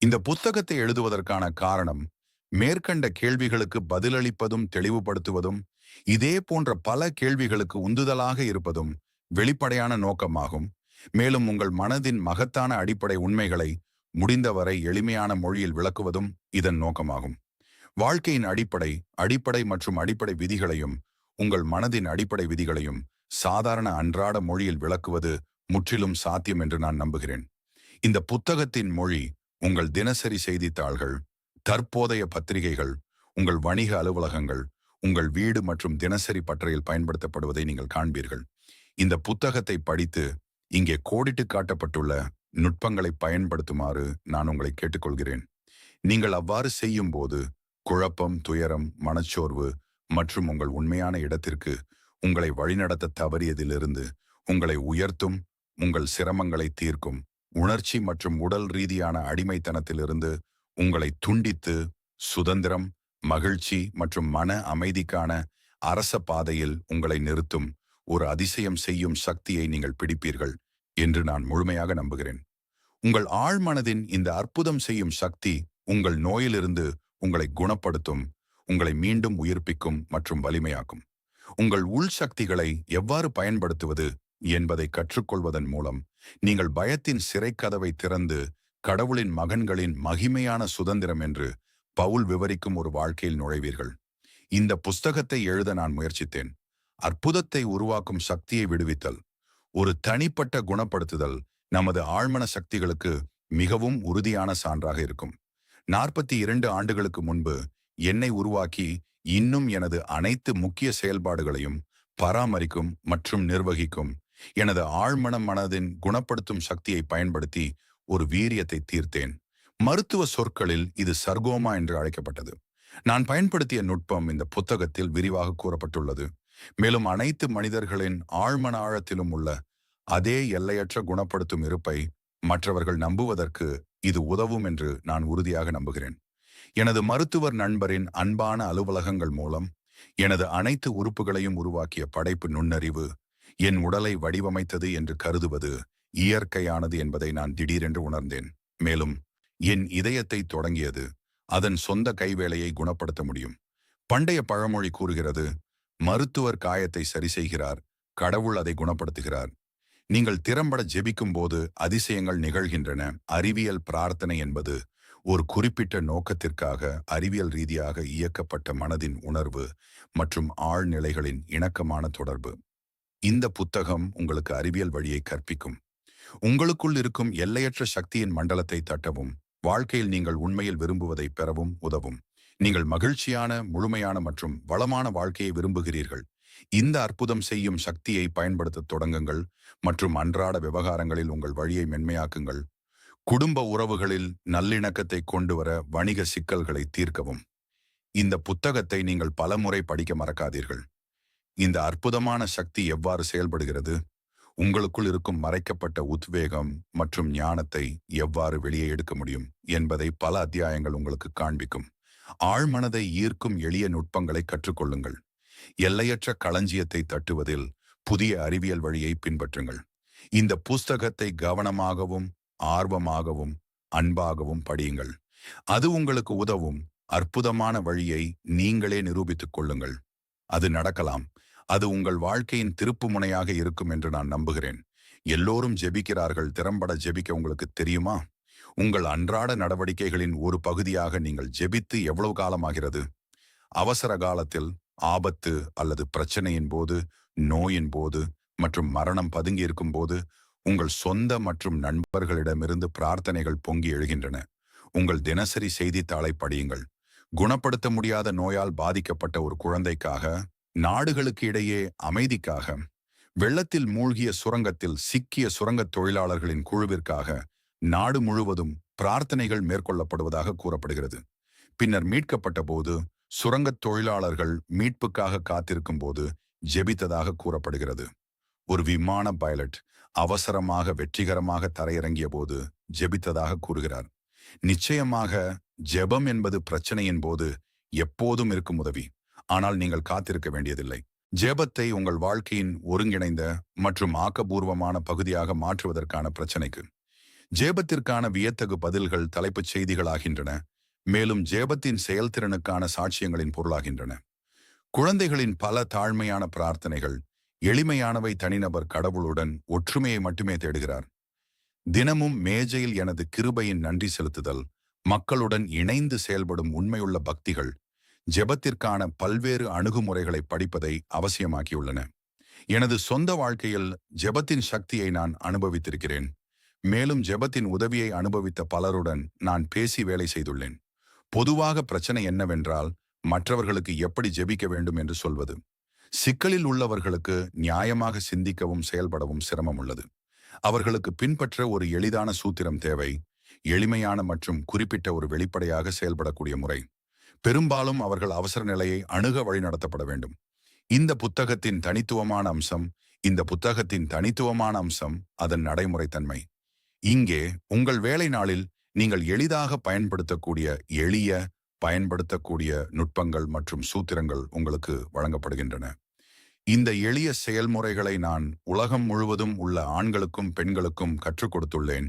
இந்த புத்தகத்தை எழுதுவதற்கான காரணம், மேற்கண்ட கேள்விகளுக்கு பதிலளிப்பதும் தெளிவுபடுத்துவதும், இதே போன்ற பல கேள்விகளுக்கு உந்துதலாக இருப்பதும் வெளிப்படையான நோக்கமாகும். மேலும் உங்கள் மனதின் மகத்தான அடிப்படை உண்மைகளை முடிந்தவரை எளிமையான மொழியில் விளக்குவதும் இதன் நோக்கமாகும். வாழ்க்கையின் அடிப்படை அடிப்படை மற்றும் அடிப்படை விதிகளையும் உங்கள் மனதின் அடிப்படை விதிகளையும் சாதாரண அன்றாட மொழியில் விளக்குவது முற்றிலும் சாத்தியம் என்று நான் நம்புகிறேன். இந்த புத்தகத்தின் மொழி உங்கள் தினசரி செய்தித்தாள்கள், தற்போதைய பத்திரிகைகள், உங்கள் வணிக அலுவலகங்கள், உங்கள் வீடு மற்றும் தினசரி பட்டறையில் பயன்படுத்தப்படுவதை நீங்கள் காண்பீர்கள். இந்த புத்தகத்தை படித்து இங்கே கோடிட்டு காட்டப்பட்டுள்ள நுட்பங்களை பயன்படுத்துமாறு நான் உங்களை கேட்டுக்கொள்கிறேன். நீங்கள் அவ்வாறு செய்யும் போது குழப்பம், துயரம், மனச்சோர்வு மற்றும் உங்கள் உண்மையான இடத்திற்கு உங்களை வழிநடத்த தவறியதிலிருந்து உங்களை உயர்த்தும், உங்கள் சிரமங்களை தீர்க்கும், உணர்ச்சி மற்றும் உடல் ரீதியான அடிமைத்தனத்திலிருந்து உங்களை துண்டித்து சுதந்திரம், மகிழ்ச்சி மற்றும் மன அமைதிக்கான அரச பாதையில் உங்களை நிறுத்தும் ஒரு அதிசயம் செய்யும் சக்தியை நீங்கள் பிடிப்பீர்கள் என்று நான் முழுமையாக நம்புகிறேன். உங்கள் ஆழ்மனதின் இந்த அற்புதம் செய்யும் சக்தி உங்கள் நோயிலிருந்து உங்களை குணப்படுத்தும், உங்களை மீண்டும் உயிர்ப்பிக்கும் மற்றும் வலிமையாக்கும். உங்கள் உள் சக்திகளை எவ்வாறு பயன்படுத்துவது என்பதை கற்றுக்கொள்வதன் மூலம் நீங்கள் பயத்தின் சிறைக்கதவை திறந்து கடவுளின் மகன்களின் மகிமையான சுதந்திரம் என்று பவுல் விவரிக்கும் ஒரு வாழ்க்கையில் நுழைவீர்கள். இந்த புஸ்தகத்தை எழுத நான் முயற்சித்தேன். அற்புதத்தை உருவாக்கும் சக்தியை விடுவித்தல், ஒரு தனிப்பட்ட குணப்படுத்துதல் நமது ஆழ்மன சக்திகளுக்கு மிகவும் உறுதியான சான்றாக இருக்கும். 42 ஆண்டுகளுக்கு முன்பு என்னை உருவாக்கி இன்னும் எனது அனைத்து முக்கிய செயல்பாடுகளையும் பராமரிக்கும் மற்றும் நிர்வகிக்கும் எனது ஆழ்மன மனதின் குணப்படுத்தும் சக்தியை பயன்படுத்தி ஒரு வீரியத்தை தீர்த்தேன். மருத்துவ சொற்களில் இது சர்கோமா என்று அழைக்கப்பட்டது. நான் பயன்படுத்திய நுட்பம் இந்த புத்தகத்தில் விரிவாக கூறப்பட்டுள்ளது. மேலும் அனைத்து மனிதர்களின் ஆழ்மன ஆழத்திலும் உள்ள அதே எல்லையற்ற குணப்படுத்தும் இருப்பை மற்றவர்கள் நம்புவதற்கு இது உதவும் என்று நான் உறுதியாக நம்புகிறேன். எனது மருத்துவர் நண்பரின் அன்பான அலுவலகங்கள் மூலம் எனது அனைத்து உறுப்புகளையும் உருவாக்கிய படைப்பு நுண்ணறிவு என் உடலை வடிவமைத்தது என்று கருதுவது இயற்கையானது என்பதை நான் திடீரென்று உணர்ந்தேன். மேலும் என் இதயத்தை தொடங்கியது அதன் சொந்த கைவேலையை குணப்படுத்த முடியும். பண்டைய பழமொழி கூறுகிறது, மருத்துவர் காயத்தை சரி செய்கிறார், கடவுள் அதை குணப்படுத்துகிறார். நீங்கள் திறம்பட ஜெபிக்கும் போது அதிசயங்கள் நிகழ்கின்றன. அறிவியல் பிரார்த்தனை என்பது ஒரு குறிப்பிட்ட நோக்கத்திற்காக அறிவியல் ரீதியாக இயக்கப்பட்ட மனதின் உணர்வு மற்றும் ஆழ்நிலைகளின் இணக்கமான தொடர்பு. இந்த புத்தகம் உங்களுக்கு அறிவியல் வழியை கற்பிக்கும், உங்களுக்குள் இருக்கும் எல்லையற்ற சக்தியின் மண்டலத்தை தட்டவும், வாழ்க்கையில் நீங்கள் உண்மையில் விரும்புவதை பெறவும் உதவும். நீங்கள் மகிழ்ச்சியான, முழுமையான மற்றும் வளமான வாழ்க்கையை விரும்புகிறீர்கள். இந்த அற்புதம் செய்யும் சக்தியை பயன்படுத்த தொடங்குங்கள் மற்றும் அன்றாட விவகாரங்களில் உங்கள் வழியை மென்மையாக்குங்கள். குடும்ப உறவுகளில் நல்லிணக்கத்தை கொண்டு வர வணிக சிக்கல்களை தீர்க்கவும். இந்த புத்தகத்தை நீங்கள் பலமுறை படிக்க மறக்காதீர்கள். இந்த அற்புதமான சக்தி எவ்வாறு செயல்படுகிறது, உங்களுக்குள் இருக்கும் மறைக்கப்பட்ட உத்வேகம் மற்றும் ஞானத்தை எவ்வாறு வெளியே எடுக்க முடியும் என்பதை பல அத்தியாயங்கள் உங்களுக்கு காண்பிக்கும். ஆழ்மனதை ஈர்க்கும் எளிய நுட்பங்களை கற்றுக்கொள்ளுங்கள். எல்லையற்ற களஞ்சியத்தை தட்டுவதில் புதிய அறிவியல் வழியை பின்பற்றுங்கள். இந்த புஸ்தகத்தை கவனமாகவும் ஆர்வமாகவும் அன்பாகவும் படியுங்கள். அது உங்களுக்கு உதவும் அற்புதமான வழியை நீங்களே நிரூபித்துக் கொள்ளுங்கள். அது நடக்கலாம். அது உங்கள் வாழ்க்கையின் திருப்பு முனையாக இருக்கும் என்று நான் நம்புகிறேன். எல்லோரும் ஜெபிக்கிறார்கள். திறம்பட ஜெபிக்க உங்களுக்கு தெரியுமா? உங்கள் அன்றாட நடவடிக்கைகளின் ஒரு பகுதியாக நீங்கள் ஜெபித்து எவ்வளவு காலமாகிறது? அவசர காலத்தில், ஆபத்து அல்லது பிரச்சனையின் போது, நோயின் போது மற்றும் மரணம் பதுங்கி இருக்கும் போது உங்கள் சொந்த மற்றும் நண்பர்களிடமிருந்து பிரார்த்தனைகள் பொங்கி எழுகின்றன. உங்கள் தினசரி செய்தித்தாளை படியுங்கள். குணப்படுத்த முடியாத நோயால் பாதிக்கப்பட்ட ஒரு குழந்தைக்காக, நாடுகளுக்கு இடையே அமைதிக்காக, வெள்ளத்தில் மூழ்கிய சுரங்கத்தில் சிக்கிய சுரங்கத் தொழிலாளர்களின் குழுவிற்காக நாடு முழுவதும் பிரார்த்தனைகள் மேற்கொள்ளப்படுவதாக கூறப்படுகிறது. பின்னர் மீட்கப்பட்ட போது சுரங்கத் தொழிலாளர்கள் மீட்புக்காக காத்திருக்கும் போது ஜெபித்ததாக கூறப்படுகிறது. ஒரு விமான பைலட் அவசரமாக வெற்றிகரமாக தரையிறங்கிய போது ஜெபித்ததாக கூறுகிறார். நிச்சயமாக ஜெபம் என்பது பிரச்சனையின் போது எப்போதும் இருக்கும் உதவி. ஆனால் நீங்கள் காத்திருக்க வேண்டியதில்லை. ஜெபத்தை உங்கள் வாழ்க்கையின் ஒருங்கிணைந்த மற்றும் ஆக்கபூர்வமான பகுதியாக மாற்றுவதற்கான பிரச்சனைக்கு ஜேபத்திற்கான வியத்தகு பதில்கள் தலைப்புச் செய்திகளாகின்றன, மேலும் ஜேபத்தின் செயல்திறனுக்கான சாட்சியங்களின் பொருளாகின்றன. குழந்தைகளின் பல தாழ்மையான பிரார்த்தனைகள், எளிமையானவை, தனிநபர் கடவுளுடன் ஒற்றுமையை மட்டுமே தேடுகிறார். தினமும் மேஜையில் எனது கிருபையின் நன்றி செலுத்துதல், மக்களுடன் இணைந்து செயல்படும் உண்மையுள்ள பக்திகள், ஜெபத்திற்கான பல்வேறு அணுகுமுறைகளை படிப்பதை அவசியமாக்கியுள்ளன. எனது சொந்த வாழ்க்கையில் ஜெபத்தின் சக்தியை நான் அனுபவித்திருக்கிறேன். மேலும் ஜெபத்தின் உதவியை அனுபவித்த பலருடன் நான் பேசி வேலை செய்துள்ளேன். பொதுவாக பிரச்சனை என்னவென்றால், மற்றவர்களுக்கு எப்படி ஜெபிக்க வேண்டும் என்று சொல்வது. சிக்கலில் உள்ளவர்களுக்கு நியாயமாக சிந்திக்கவும் செயல்படவும் சிரமம் உள்ளது. அவர்களுக்கு பின்பற்ற ஒரு எளிதான சூத்திரம் தேவை, எளிமையான மற்றும் குறிப்பிட்ட ஒரு வெளிப்படையாக செயல்படக்கூடிய முறை. பெரும்பாலும் அவர்கள் அவசர நிலையை அணுக வழிநடத்தப்பட வேண்டும். இந்த புத்தகத்தின் தனித்துவமான அம்சம் அதன் நடைமுறைத்தன்மை. இங்கே உங்கள் வேலை நாளில் நீங்கள் எளிதாக பயன்படுத்தக்கூடிய நுட்பங்கள் மற்றும் சூத்திரங்கள் உங்களுக்கு வழங்கப்படுகின்றன. இந்த எளிய செயல்முறைகளை நான் உலகம் முழுவதும் உள்ள ஆண்களுக்கும் பெண்களுக்கும் கற்றுக் கொடுத்துள்ளேன்.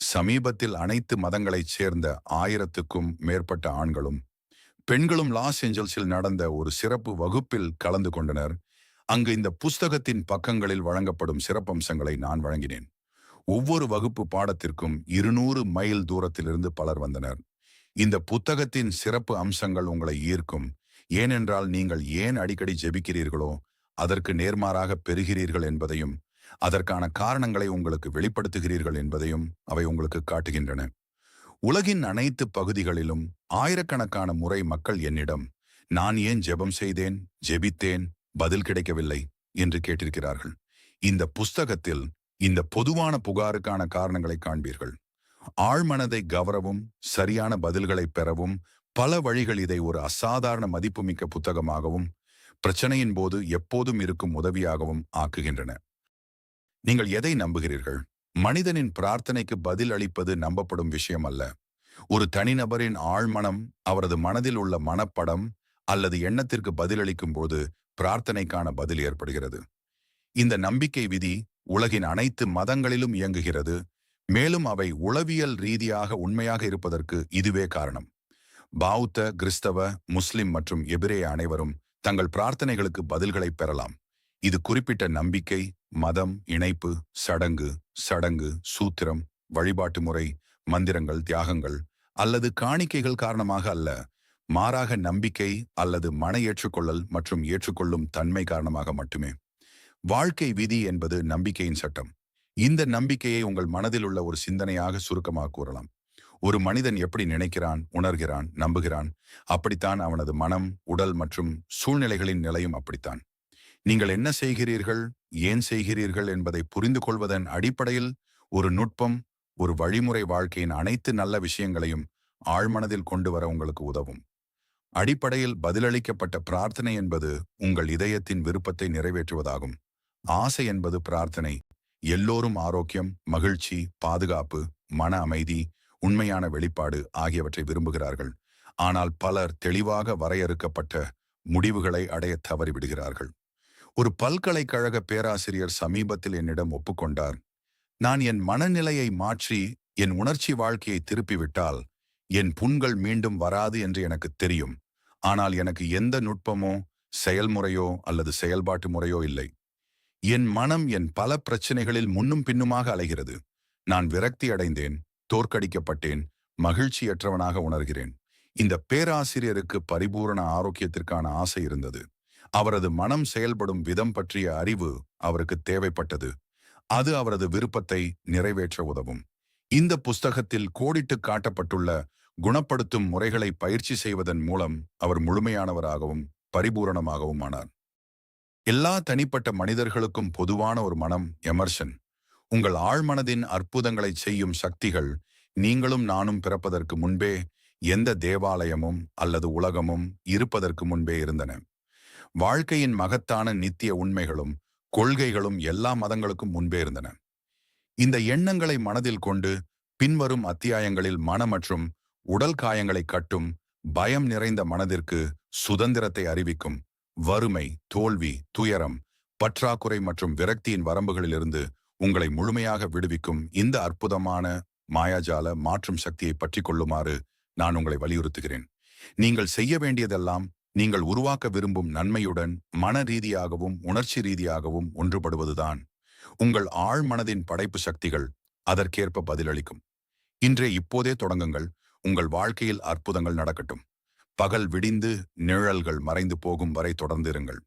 சமீபத்தில் அனைத்து மதங்களைச் சேர்ந்த 1000க்கும் மேற்பட்ட ஆண்களும் பெண்களும் லாஸ் ஏஞ்சல்ஸில் நடந்த ஒரு சிறப்பு வகுப்பில் கலந்து கொண்டனர். அங்கு இந்த புஸ்தகத்தின் பக்கங்களில் வழங்கப்படும் சிறப்பம்சங்களை நான் வழங்கினேன். ஒவ்வொரு வகுப்பு பாடத்திற்கும் 200 மைல் தூரத்திலிருந்து பலர் வந்தனர். இந்த புத்தகத்தின் சிறப்பு அம்சங்கள் உங்களை ஈர்க்கும், ஏனென்றால் நீங்கள் ஏன் அடிக்கடி ஜெபிக்கிறீர்களோ அதற்கு நேர்மாறாக பெறுகிறீர்கள் என்பதையும், அதற்கான காரணங்களை உங்களுக்கு வெளிப்படுத்துகிறீர்கள் என்பதையும் அவை உங்களுக்கு காட்டுகின்றன. உலகின் அனைத்து பகுதிகளிலும் ஆயிரக்கணக்கான முறை மக்கள் என்னிடம், நான் ஏன் ஜெபம் செய்தேன், ஜெபித்தேன், பதில் கிடைக்கவில்லை என்று கேட்டிருக்கிறார்கள். இந்த புஸ்தகத்தில் இந்த பொதுவான புகாருக்கான காரணங்களை காண்பீர்கள். ஆழ்மனதை கவரவும் சரியான பதில்களை பெறவும் பல வழிகள் இதை ஒரு அசாதாரண மதிப்புமிக்க புத்தகமாகவும் பிரச்சனையின் போது எப்போதும் இருக்கும் உதவியாகவும் ஆக்குகின்றன. நீங்கள் எதை நம்புகிறீர்கள்? மனிதனின் பிரார்த்தனைக்கு பதில் அளிப்பது நம்பப்படும் விஷயம் அல்ல. ஒரு தனிநபரின் ஆழ்மனம் அவரது மனதில் உள்ள மனப்படம் அல்லது எண்ணத்திற்கு பதிலளிக்கும் போது பிரார்த்தனைக்கான பதில் ஏற்படுகிறது. இந்த நம்பிக்கை விதி உலகின் அனைத்து மதங்களிலும் இயங்குகிறது, மேலும் அவை உளவியல் ரீதியாக உண்மையாக இருப்பதற்கு இதுவே காரணம். பௌத்த, கிறிஸ்தவ, முஸ்லிம் மற்றும் எபிரேய அனைவரும் தங்கள் பிரார்த்தனைகளுக்கு பதில்களை பெறலாம். இது குறிப்பிட்ட நம்பிக்கை, மதம், இணைப்பு, சடங்கு, சூத்திரம், வழிபாட்டு முறை, மந்திரங்கள், தியாகங்கள் அல்லது காணிக்கைகள் காரணமாக அல்ல, மாறாக நம்பிக்கை அல்லது மன ஏற்றுக்கொள்ளல் மற்றும் ஏற்றுக்கொள்ளும் தன்மை காரணமாக மட்டுமே. வாழ்க்கை விதி என்பது நம்பிக்கையின் சட்டம். இந்த நம்பிக்கையை உங்கள் மனதில் உள்ள ஒரு சிந்தனையாக சுருக்கமாக கூறலாம். ஒரு மனிதன் எப்படி நினைக்கிறான், உணர்கிறான், நம்புகிறான், அப்படித்தான் அவனது மனம், உடல் மற்றும் சூழ்நிலைகளின் நிலையும் அப்படித்தான். நீங்கள் என்ன செய்கிறீர்கள், ஏன் செய்கிறீர்கள் என்பதை புரிந்து கொள்வதன் அடிப்படையில் ஒரு நுட்பம், ஒரு வழிமுறை வாழ்க்கையின் அனைத்து நல்ல விஷயங்களையும் ஆழ்மனதில் கொண்டு வர உங்களுக்கு உதவும். அடிப்படையில் பதிலளிக்கப்பட்ட பிரார்த்தனை என்பது உங்கள் இதயத்தின் விருப்பத்தை நிறைவேற்றுவதாகும். ஆசை என்பது பிரார்த்தனை. எல்லோரும் ஆரோக்கியம், மகிழ்ச்சி, பாதுகாப்பு, மன அமைதி, உண்மையான வெளிப்பாடு ஆகியவற்றை விரும்புகிறார்கள். ஆனால் பலர் தெளிவாக வரையறுக்கப்பட்ட முடிவுகளை அடைய தவறிவிடுகிறார்கள். ஒரு பல்கலைக்கழக பேராசிரியர் சமீபத்தில் என்னிடம் ஒப்புக்கொண்டார், நான் என் மனநிலையை மாற்றி என் உணர்ச்சி வாழ்க்கையை திருப்பிவிட்டால் என் புண்கள் மீண்டும் வராது என்று எனக்கு தெரியும். ஆனால் எனக்கு எந்த நுட்பமோ செயல்முறையோ அல்லது செயல்பாட்டு முறையோ இல்லை. என் மனம் என் பல பிரச்சனைகளில் முன்னும் பின்னுமாக அலைகிறது. நான் விரக்தி அடைந்தேன், தோற்கடிக்கப்பட்டேன், மகிழ்ச்சியற்றவனாக உணர்கிறேன். இந்த பேராசிரியருக்கு பரிபூரண ஆரோக்கியத்திற்கான ஆசை இருந்தது. அவரது மனம் செயல்படும் விதம் பற்றிய அறிவு அவருக்கு தேவைப்பட்டது. அது அவரது விருப்பத்தை நிறைவேற்ற உதவும். இந்த புஸ்தகத்தில் கோடிட்டு காட்டப்பட்டுள்ள குணப்படுத்தும் முறைகளை பயிற்சி செய்வதன் மூலம் அவர் முழுமையானவராகவும் பரிபூரணமாகவும் ஆனார். எல்லா தனிப்பட்ட மனிதர்களுக்கும் பொதுவான ஒரு மனம், எமர்சன். உங்கள் ஆழ்மனதின் அற்புதங்களை செய்யும் சக்திகள் நீங்களும் நானும் பிறப்பதற்கு முன்பே, எந்த தேவாலயமும் அல்லது உலகமும் இருப்பதற்கு முன்பே இருந்தன. வாழ்க்கையின் மகத்தான நித்திய உண்மைகளும் கொள்கைகளும் எல்லா மதங்களுக்கும் முன்பே இருந்தன. இந்த எண்ணங்களை மனதில் கொண்டு பின்வரும் அத்தியாயங்களில் மன மற்றும் உடல் காயங்களை கட்டும், பயம் நிறைந்த மனதிற்கு சுதந்திரத்தை அறிவிக்கும், வறுமை, தோல்வி, துயரம், பற்றாக்குறை மற்றும் விரக்தியின் வரம்புகளிலிருந்து உங்களை முழுமையாக விடுவிக்கும் இந்த அற்புதமான மாயாஜால மாற்றும் சக்தியை பற்றி கொள்ளுமாறு நான் உங்களை வலியுறுத்துகிறேன். நீங்கள் செய்ய வேண்டியதெல்லாம் நீங்கள் உருவாக்க விரும்பும் நன்மையுடன் மன ரீதியாகவும் உணர்ச்சி ரீதியாகவும் ஒன்றுபடுவதுதான். உங்கள் ஆழ் மனதின் படைப்பு சக்திகள் அதற்கேற்ப பதிலளிக்கும். இன்றே இப்போதே தொடங்குங்கள். உங்கள் வாழ்க்கையில் அற்புதங்கள் நடக்கட்டும். பகல் விடிந்து நிழல்கள் மறைந்து போகும் வரை தொடர்ந்திருங்கள்.